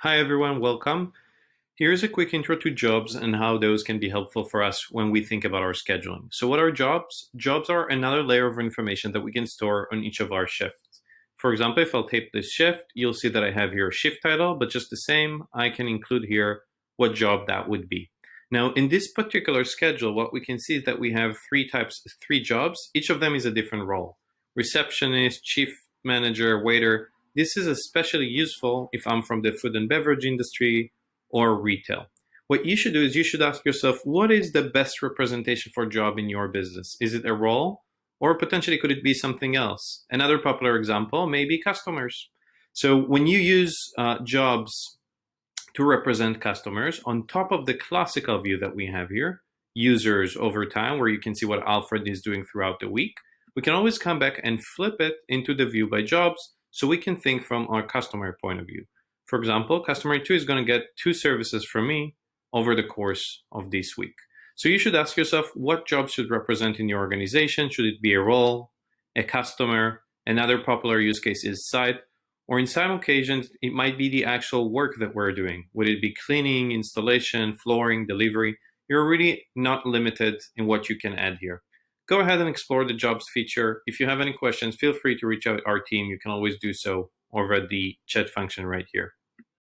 Hi everyone, welcome. Here's a quick intro to jobs and how those can be helpful for us when we think about our scheduling. So what are jobs? Jobs are another layer of information that we can store on each of our shifts. For example, if I'll tape this shift, you'll see that I have here a shift title, but just the same, I can include here what job that would be. Now, in this particular schedule, what we can see is that we have three jobs. Each of them is a different role. Receptionist, chief manager, waiter. This is especially useful if I'm from the food and beverage industry or retail. What you should do is you should ask yourself, what is the best representation for a job in your business? Is it a role? Or potentially could it be something else? Another popular example may be customers. So when you use jobs to represent customers, on top of the classical view that we have here, users over time, where you can see what Alfred is doing throughout the week, we can always come back and flip it into the view by jobs so we can think from our customer point of view. For example, customer 2 is going to get 2 services from me over the course of this week. So you should ask yourself, what jobs should represent in your organization? Should it be a role, a customer? Another popular use case is site, or in some occasions, it might be the actual work that we're doing. Would it be cleaning, installation, flooring, delivery? You're really not limited in what you can add here. Go ahead and explore the jobs feature. If you have any questions, feel free to reach out to our team. You can always do so over at the chat function right here.